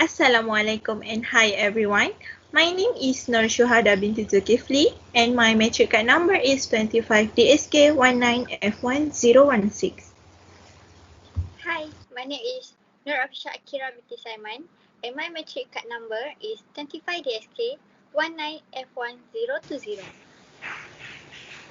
Assalamualaikum and hi everyone. My name is Nur Shuhada binti Zulkifli and my matric card number is 25DSK19F1016. Hi, my name is Nur Afisha Akira binti Saiman and my matric card number is 25DSK 19F1020.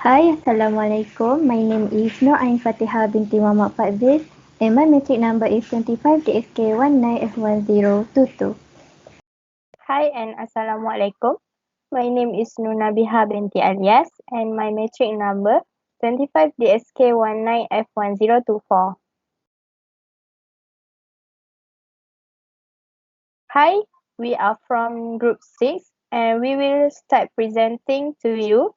Hi, Assalamualaikum. My name is Nur Ain Fatihah binti Muhammad Fadzil and my matric number is 25DSK19F1022. Hi and Assalamualaikum. My name is Nunabiha binti Alias and my matric number 25DSK19F1024. Hi, we are from Group 6 and we will start presenting to you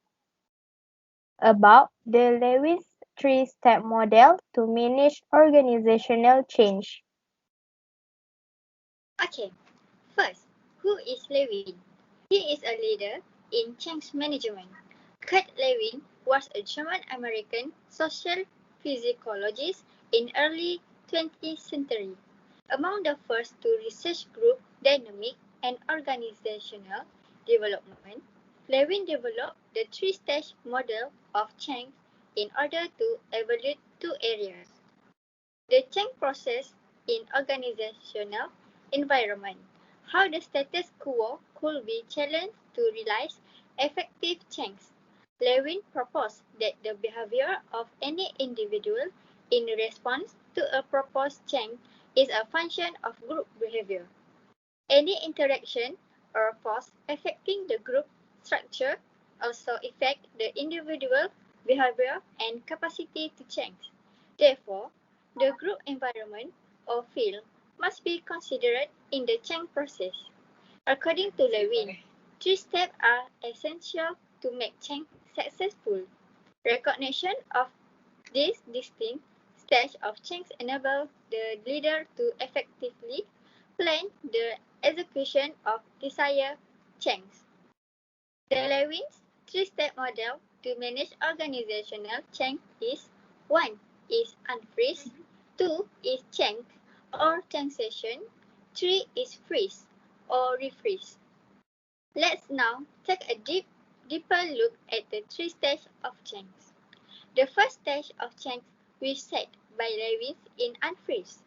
about the Lewis three-step model to manage organizational change. Okay, first, who is Lewin? He is a leader in change management. Kurt Lewin was a German-American social physiologist in early 20th century. Among the first to research group dynamic and organizational development, Lewin developed the three-stage model of change in order to evaluate two areas. The change process in organizational environment, how the status quo could be challenged to realize effective change. Lewin proposed that the behavior of any individual in response to a proposed change is a function of group behavior. Any interaction or force affecting the group structure also affect the individual behavior and capacity to change. Therefore, the group environment or field must be considered in the change process. According to Lewin, three steps are essential to make change successful. Recognition of these distinct stages of change enables the leader to effectively plan the execution of desired change. The Lewin's three-step model to manage organizational change is 1 is unfreeze, 2 is change or transition, 3 is freeze or refreeze. Let's now take a deeper look at the three stages of change. The first stage of change was set by Lewin in unfreeze.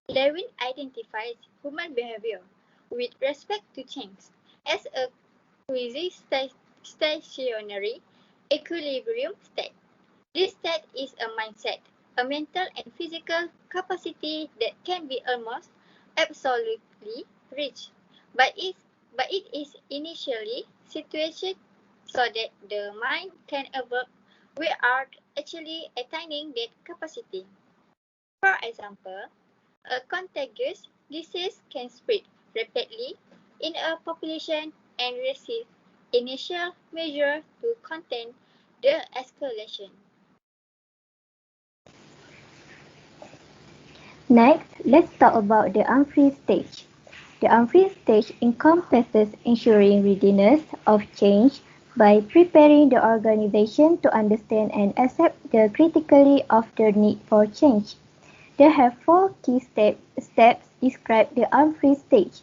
Lewin identifies human behavior with respect to change as a quasi-stationary equilibrium state. This state is a mindset, a mental and physical capacity that can be almost absolutely reached, but it is initially situated so that the mind can evolve without actually attaining that capacity. For example, a contagious disease can spread rapidly in a population and receive initial measures to contain the escalation. Next, let's talk about the unfreeze stage. The unfreeze stage encompasses ensuring readiness of change by preparing the organization to understand and accept the criticality of the need for change. There are four key steps describe the unfreeze stage.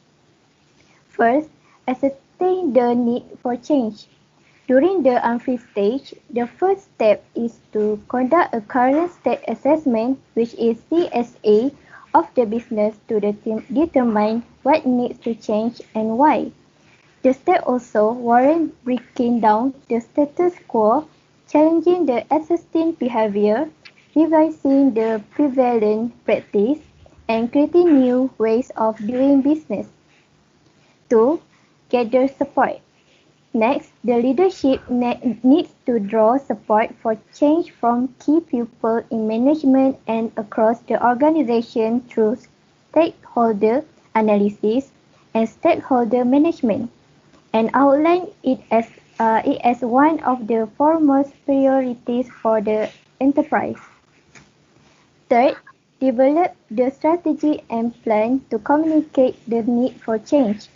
First, ascertain the need for change. During the unfreeze stage, the first step is to conduct a current state assessment, which is CSA, of the business to determine what needs to change and why. The step also warrants breaking down the status quo, challenging the existing behavior, revising the prevalent practice, and creating new ways of doing business. 2. Gather support. Next, the leadership needs to draw support for change from key people in management and across the organization through stakeholder analysis and stakeholder management, and outline it as one of the foremost priorities for the enterprise. Third, develop the strategy and plan to communicate the need for change.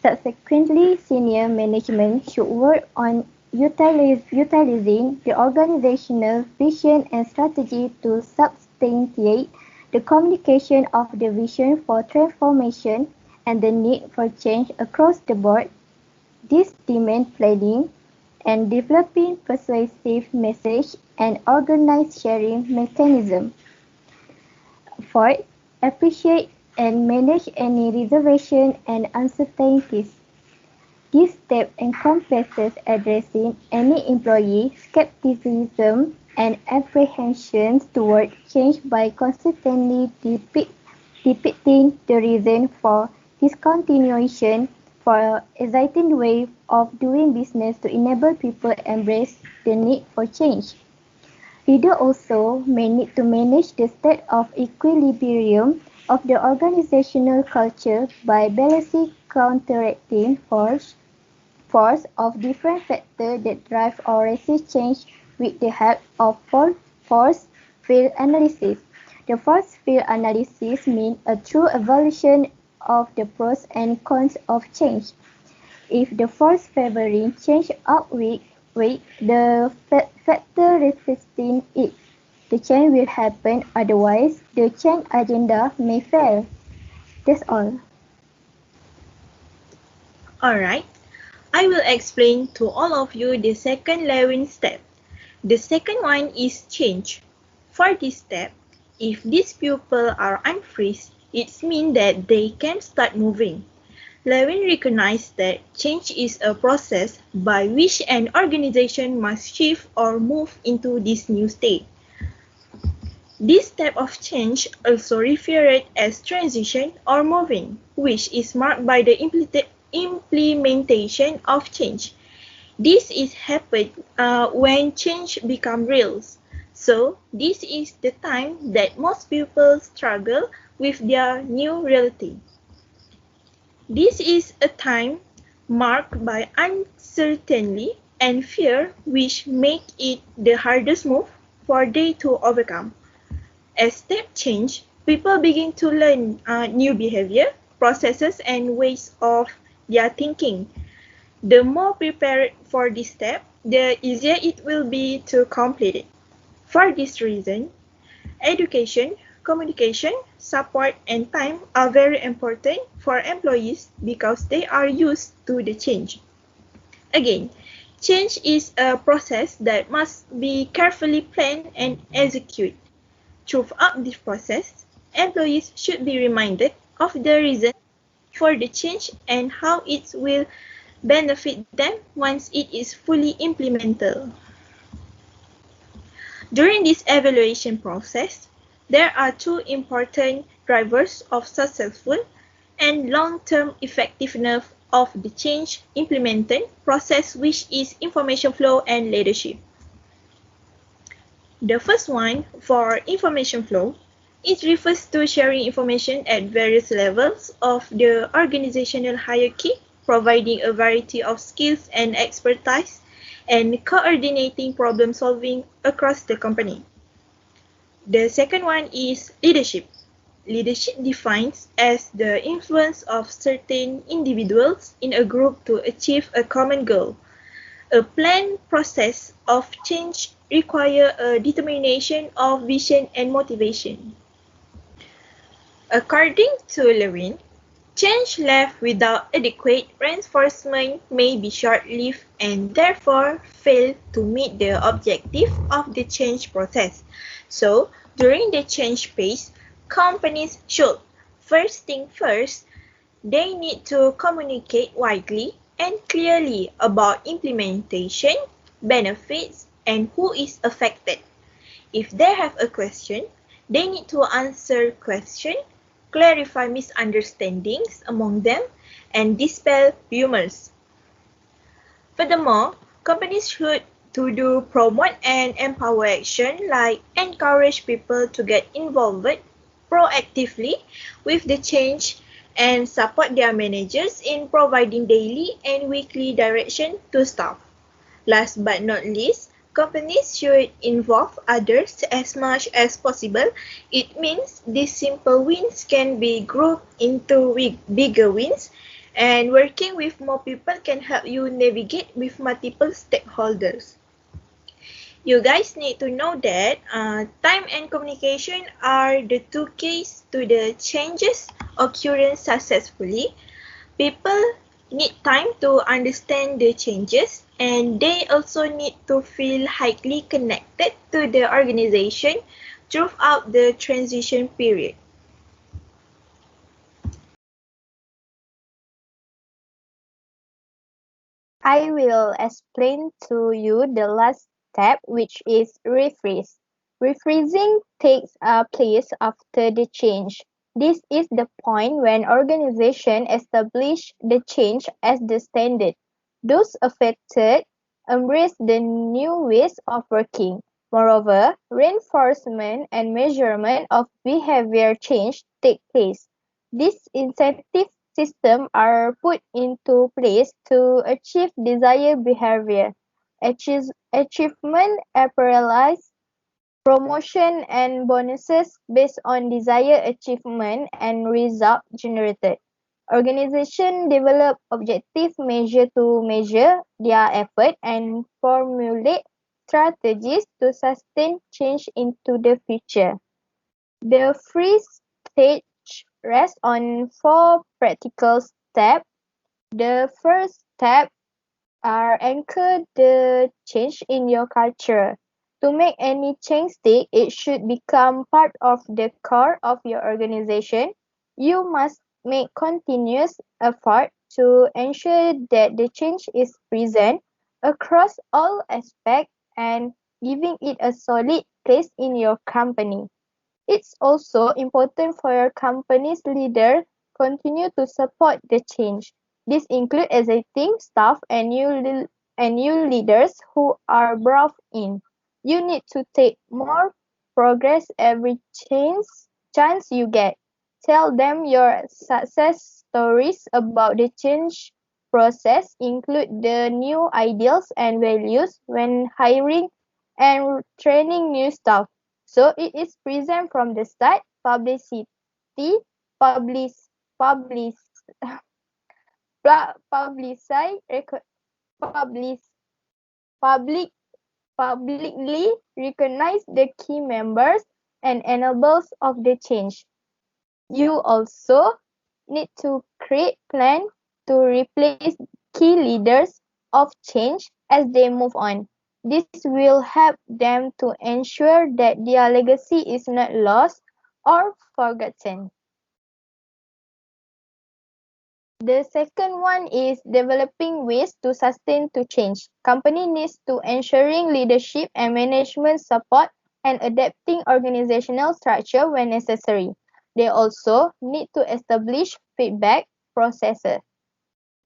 Subsequently, senior management should work on utilizing the organizational vision and strategy to substantiate the communication of the vision for transformation and the need for change across the board. This demands planning and developing persuasive message and organized sharing mechanism. Fourth, appreciate and manage any reservation and uncertainties. This step encompasses addressing any employee skepticism and apprehensions toward change by consistently depicting the reason for discontinuation for an exciting way of doing business to enable people embrace the need for change. Leaders also may need to manage the state of equilibrium of the organizational culture by balancing counteracting force of different factors that drive or resist change with the help of force field analysis. The force field analysis means a true evaluation of the pros and cons of change. If the force favoring change outweigh the factor resisting it, the change will happen, otherwise the change agenda may fail. That's all. Alright, I will explain to all of you the second Lewin step. The second one is change. For this step, if these pupils are unfreeze, it means that they can start moving. Lewin recognized that change is a process by which an organization must shift or move into this new state. This type of change, also referred as transition or moving, which is marked by the implementation of change. This is happened when change becomes real. So, this is the time that most people struggle with their new reality. This is a time marked by uncertainty and fear, which make it the hardest move for them to overcome. As step change, people begin to learn new behavior, processes, and ways of their thinking. The more prepared for this step, the easier it will be to complete it. For this reason, education, communication, support, and time are very important for employees because they are used to the change. Again, change is a process that must be carefully planned and executed. Throughout this process, employees should be reminded of the reason for the change and how it will benefit them once it is fully implemented. During this evaluation process, there are two important drivers of successful and long-term effectiveness of the change implemented process, which is information flow and leadership. The first one, for information flow, it refers to sharing information at various levels of the organizational hierarchy, providing a variety of skills and expertise, and coordinating problem solving across the company. The second one is leadership. Leadership defines as the influence of certain individuals in a group to achieve a common goal. A planned process of change requires a determination of vision and motivation. According to Lewin, change left without adequate reinforcement may be short-lived and therefore fail to meet the objective of the change process. So, during the change phase, companies should, first thing first, they need to communicate widely and clearly about implementation, benefits, and who is affected. If they have a question, they need to answer question, clarify misunderstandings among them, and dispel rumors. Furthermore, companies should to promote and empower action like encourage people to get involved proactively with the change and support their managers in providing daily and weekly direction to staff. Last but not least, companies should involve others as much as possible. It means these simple wins can be grouped into bigger wins, and working with more people can help you navigate with multiple stakeholders. You guys need to know that time and communication are the two keys to the changes occurrence successfully, people need time to understand the changes and they also need to feel highly connected to the organization throughout the transition period. I will explain to you the last step, which is refreeze. Refreezing takes place after the change. This is the point when organization establish the change as the standard. Those affected embrace the new ways of working. Moreover, reinforcement and measurement of behavior change take place. These incentive systems are put into place to achieve desired behavior. Achievement appraisals, promotion and bonuses based on desired achievement and result generated. Organization develop objective measure to measure their effort and formulate strategies to sustain change into the future. The freeze stage rests on four practical steps. The first step are anchor the change in your culture. To make any change stick, it should become part of the core of your organization. You must make continuous effort to ensure that the change is present across all aspects and giving it a solid place in your company. It's also important for your company's leader continue to support the change. This includes existing staff and new leaders who are brought in. You need to take more progress every chance you get. Tell them your success stories about the change process, include the new ideals and values when hiring and training new staff. So it is present from the start. Publish, publish, publicize, publish, public, publicly recognize the key members and enablers of the change. You also need to create plan to replace key leaders of change as they move on. This will help them to ensure that their legacy is not lost or forgotten. The second one is developing ways to sustain to change. Company needs to ensuring leadership and management support and adapting organizational structure when necessary. They also need to establish feedback processes.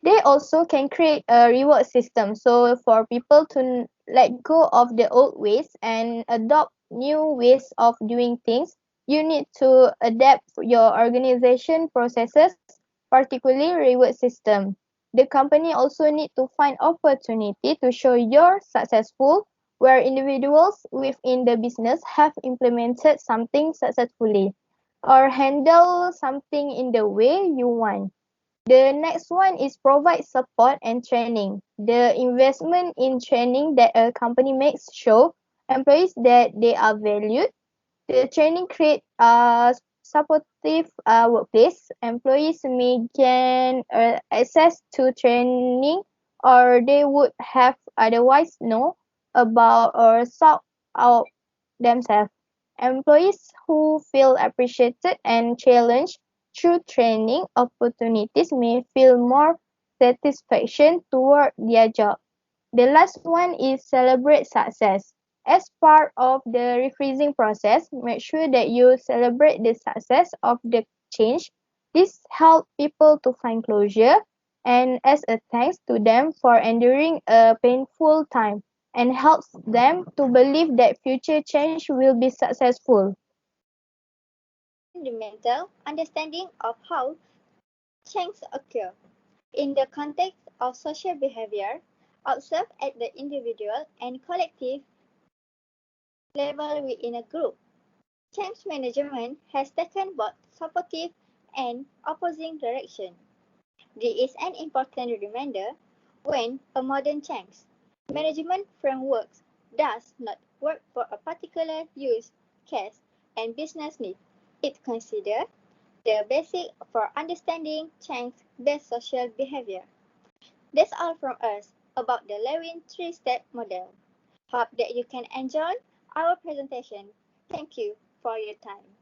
They also can create a reward system so for people to let go of the old ways and adopt new ways of doing things. You need to adapt your organization processes, particularly reward system. The company also need to find opportunity to show you're successful where individuals within the business have implemented something successfully or handle something in the way you want. The next one is provide support and training. The investment in training that a company makes show employees that they are valued. The training create a supportive workplace. Employees may gain access to training or they would have otherwise know about or sought out themselves. Employees who feel appreciated and challenged through training opportunities may feel more satisfaction toward their job. The last one is celebrate success. As part of the refreezing process, make sure that you celebrate the success of the change. This helps people to find closure and as a thanks to them for enduring a painful time and helps them to believe that future change will be successful. Fundamental understanding of how change occur. In the context of social behavior, observed at the individual and collective level within a group. Change management has taken both supportive and opposing direction. This is an important reminder when a modern change management framework does not work for a particular use case and business need. It considers the basic for understanding change-based social behavior. That's all from us about the Lewin three-step model. Hope that you can enjoy our presentation. Thank you for your time.